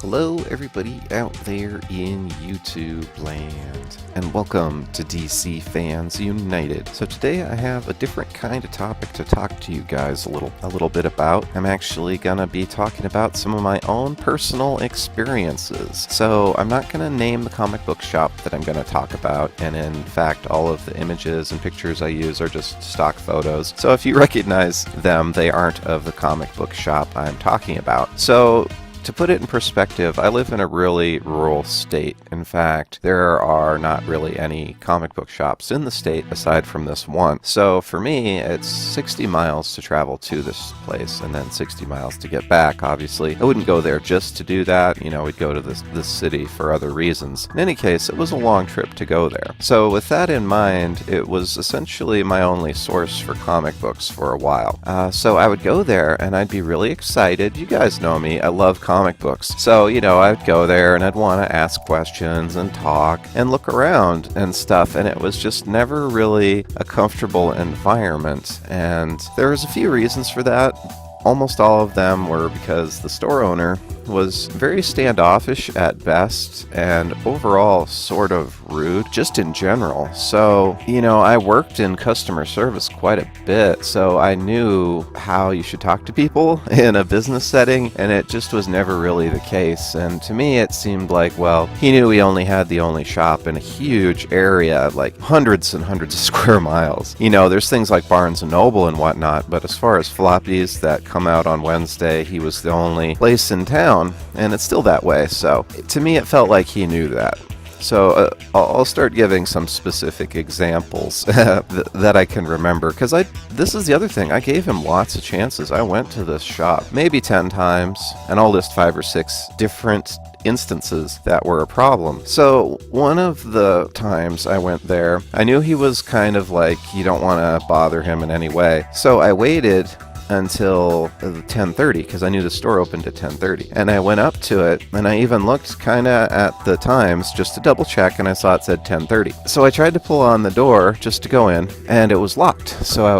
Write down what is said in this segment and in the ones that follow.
Hello everybody out there in YouTube land, and welcome to DC Fans United. So today I have a different kind of topic to talk to you guys a little bit about. I'm actually gonna be talking about some of my own personal experiences. So I'm not gonna name the comic book shop that I'm gonna talk about, and in fact all of the images and pictures I use are just stock photos. So if you recognize them, they aren't of the comic book shop I'm talking about. So to put it in perspective, I live in a really rural state. In fact, there are not really any comic book shops in the state aside from this one. So for me, it's 60 miles to travel to this place and then 60 miles to get back, obviously. I wouldn't go there just to do that. You know, we'd go to this city for other reasons. In any case, it was a long trip to go there. So with that in mind, it was essentially my only source for comic books for a while. So I would go there and I'd be really excited. You guys know me. I love comic books. So, you know, I'd go there and I'd want to ask questions and talk and look around and stuff, and it was just never really a comfortable environment. And there was a few reasons for that. Almost all of them were because the store owner was very standoffish at best and overall sort of rude, just in general. So, you know, I worked in customer service quite a bit, so I knew how you should talk to people in a business setting, and it just was never really the case. And to me, it seemed like, well, he knew he only had the only shop in a huge area, like hundreds and hundreds of square miles. You know, there's things like Barnes & Noble and whatnot, but as far as floppies that come out on Wednesday, he was the only place in town. And it's still that way, so to me it felt like he knew that. So I'll start giving some specific examples that I can remember, because this is the other thing, I gave him lots of chances. I went to this shop maybe 10 times, and I'll list 5 or 6 different instances that were a problem. So one of the times I went there, I knew he was kind of like, you don't want to bother him in any way. So I waited until 10:30 because I knew the store opened at 10:30, and I went up to it and I even looked kind of at the times just to double check, and I saw it said 10:30. So I tried to pull on the door just to go in, and it was locked. So I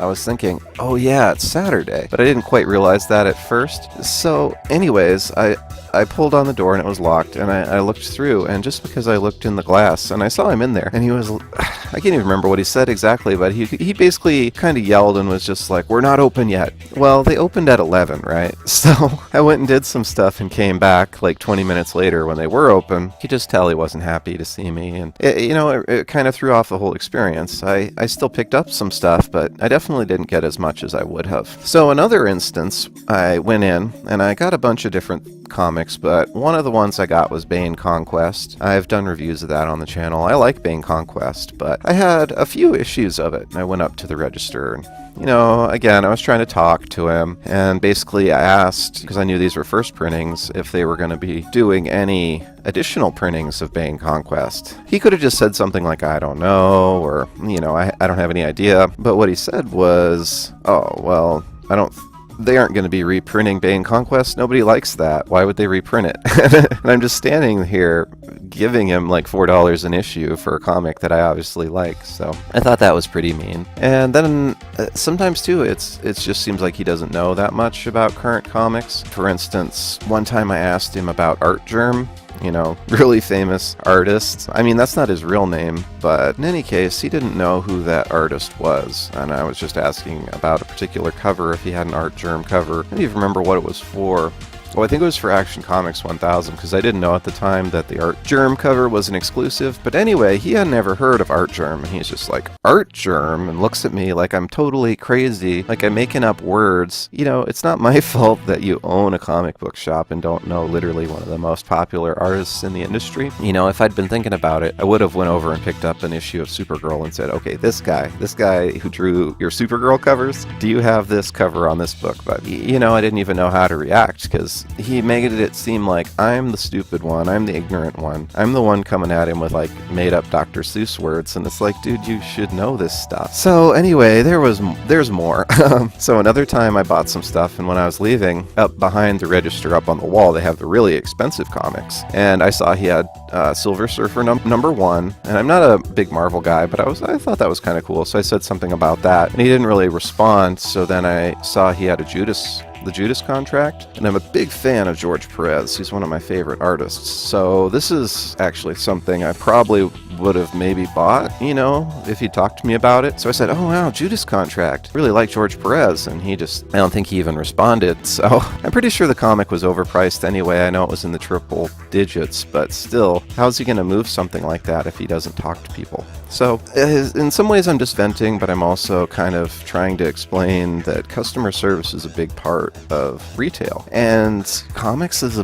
was thinking, oh yeah, it's Saturday, but I didn't quite realize that at first. So anyways, I pulled on the door and it was locked, and I looked through, and just because I looked in the glass and I saw him in there, and he was, I can't even remember what he said exactly, but he basically kind of yelled and was just like, we're not open yet. Well, they opened at 11, right? So I went and did some stuff and came back like 20 minutes later when they were open. You could just tell he wasn't happy to see me, and it kind of threw off the whole experience. I still picked up some stuff, but I definitely didn't get as much as I would have. So another instance, I went in and I got a bunch of different comics, but one of the ones I got was Bane Conquest. I've done reviews of that on the channel. I like Bane Conquest, but I had a few issues of it. I went up to the register and, you know, again, I was trying to talk to him, and basically I asked, because I knew these were first printings, if they were going to be doing any additional printings of Bane Conquest. He could have just said something like, I don't know, or, you know, I don't have any idea. But what he said was, oh, well, they aren't going to be reprinting Bane Conquest. Nobody likes that. Why would they reprint it? And I'm just standing here giving him like $4 an issue for a comic that I obviously like. So I thought that was pretty mean. And then sometimes too, it just seems like he doesn't know that much about current comics. For instance, one time I asked him about Art Germ. You know, really famous artist. I mean, that's not his real name, but in any case, he didn't know who that artist was, and I was just asking about a particular cover, if he had an Art Germ cover. I don't even remember what it was for. Well, I think it was for Action Comics 1000, because I didn't know at the time that the Art Germ cover was an exclusive. But anyway, he had never heard of Art Germ, and he's just like, Art Germ? And looks at me like I'm totally crazy, like I'm making up words. You know, it's not my fault that you own a comic book shop and don't know literally one of the most popular artists in the industry. You know, if I'd been thinking about it, I would have went over and picked up an issue of Supergirl and said, okay, this guy who drew your Supergirl covers, do you have this cover on this book? But, you know, I didn't even know how to react, because he made it seem like I'm the stupid one, I'm the ignorant one, I'm the one coming at him with like made up Dr. Seuss words, and it's like, dude, you should know this stuff. So anyway, there's more. So another time I bought some stuff, and when I was leaving, up behind the register up on the wall, they have the really expensive comics, and I saw he had Silver Surfer number 1, and I'm not a big Marvel guy, but I thought that was kind of cool, so I said something about that, and he didn't really respond. So then I saw he had a Judas The Judas Contract, and I'm a big fan of George Perez. He's one of my favorite artists. So this is actually something I probably would have maybe bought, if he talked to me about it. So I said, oh wow, Judas Contract. Really like George Perez. And I don't think he even responded. So I'm pretty sure the comic was overpriced anyway. I know it was in the triple digits, but still, how's he going to move something like that if he doesn't talk to people? So in some ways I'm just venting, but I'm also kind of trying to explain that customer service is a big part of retail. And comics is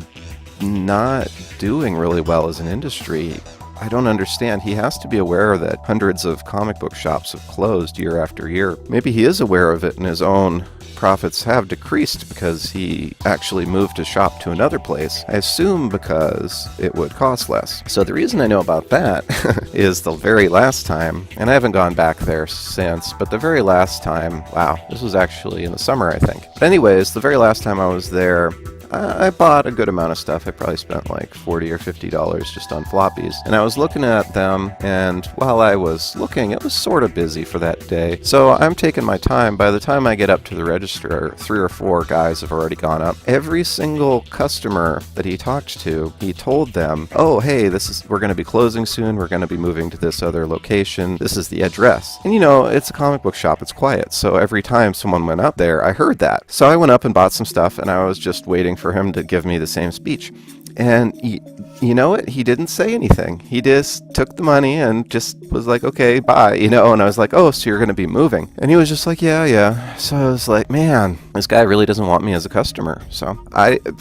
not doing really well as an industry. I don't understand. He has to be aware that hundreds of comic book shops have closed year after year. Maybe he is aware of it and his own profits have decreased because he actually moved his shop to another place. I assume because it would cost less. So the reason I know about that is the very last time, and I haven't gone back there since, but the very last time, wow, this was actually in the summer, I think. But anyways, the very last time I was there, I bought a good amount of stuff. I probably spent like $40 or $50 just on floppies. And I was looking at them, and while I was looking, it was sort of busy for that day. So I'm taking my time. By the time I get up to the register, 3 or 4 guys have already gone up. Every single customer that he talked to, he told them, oh, hey, we're going to be closing soon. We're going to be moving to this other location. This is the address. And it's a comic book shop. It's quiet. So every time someone went up there, I heard that. So I went up and bought some stuff, and I was just waiting for him to give me the same speech. And you know what? He didn't say anything. He just took the money and just was like, okay, bye, and I was like, oh, so you're going to be moving? And he was just like, yeah. So I was like, man, this guy really doesn't want me as a customer. So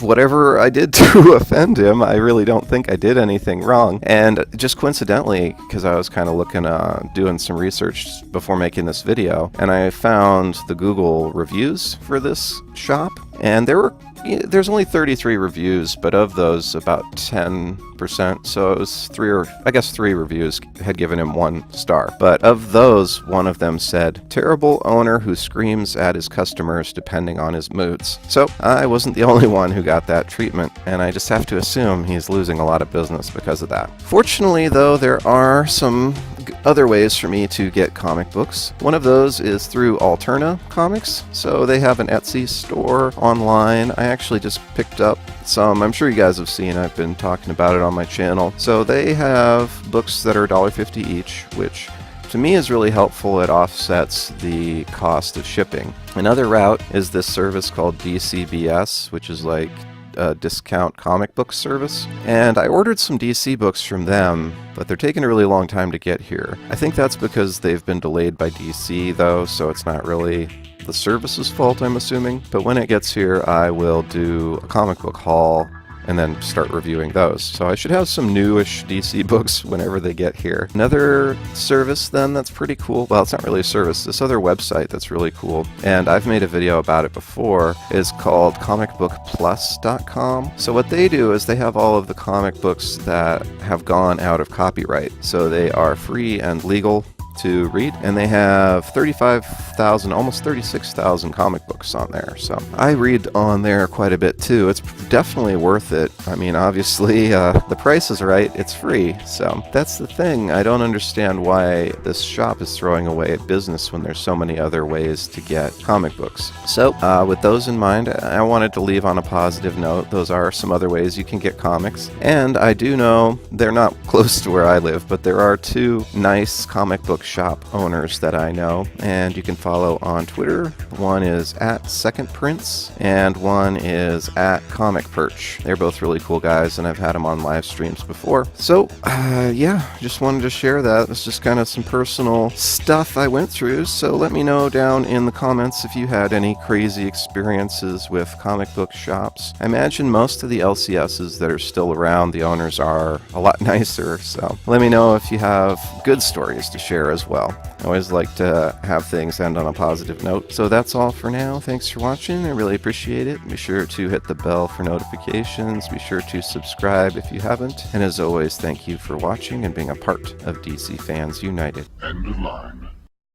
whatever I did to offend him, I really don't think I did anything wrong. And just coincidentally, because I was kind of looking, doing some research before making this video, and I found the Google reviews for this shop, and there's only 33 reviews, but of those, about 10%, so it was 3 reviews had given him 1 star. But of those, one of them said, terrible owner who screams at his customers depending on his moods. So I wasn't the only one who got that treatment, and I just have to assume he's losing a lot of business because of that. Fortunately, though, there are some other ways for me to get comic books. One of those is through Alterna Comics. So they have an Etsy store online. I actually just picked up some. I'm sure you guys have seen. I've been talking about it on my channel. So they have books that are $1.50 each, which to me is really helpful. It offsets the cost of shipping. Another route is this service called DCBS, which is like a discount comic book service, and I ordered some DC books from them, but they're taking a really long time to get here. I think that's because they've been delayed by DC though, so it's not really the service's fault, I'm assuming. But when it gets here, I will do a comic book haul and then start reviewing those. So I should have some newish DC books whenever they get here. Another service then that's pretty cool, well, it's not really a service, this other website that's really cool, and I've made a video about it before, is called comicbookplus.com. So what they do is they have all of the comic books that have gone out of copyright. So they are free and legal to read, and they have 35,000, almost 36,000 comic books on there. So I read on there quite a bit too. It's definitely worth it. I mean, obviously, the price is right. It's free. So that's the thing. I don't understand why this shop is throwing away business when there's so many other ways to get comic books. So with those in mind, I wanted to leave on a positive note. Those are some other ways you can get comics. And I do know they're not close to where I live, but there are 2 nice comic book shop owners that I know, and you can follow on Twitter. One is at Second Prince, and one is at Comic Perch. They're both really cool guys, and I've had them on live streams before. So, yeah, just wanted to share that. It's just kind of some personal stuff I went through, so let me know down in the comments if you had any crazy experiences with comic book shops. I imagine most of the LCSs that are still around, the owners are a lot nicer, so let me know if you have good stories to share as well. I always like to have things end on a positive note. So that's all for now. Thanks for watching. I really appreciate it. Be sure to hit the bell for notifications. Be sure to subscribe if you haven't. And as always, thank you for watching and being a part of DC Fans United. End of line.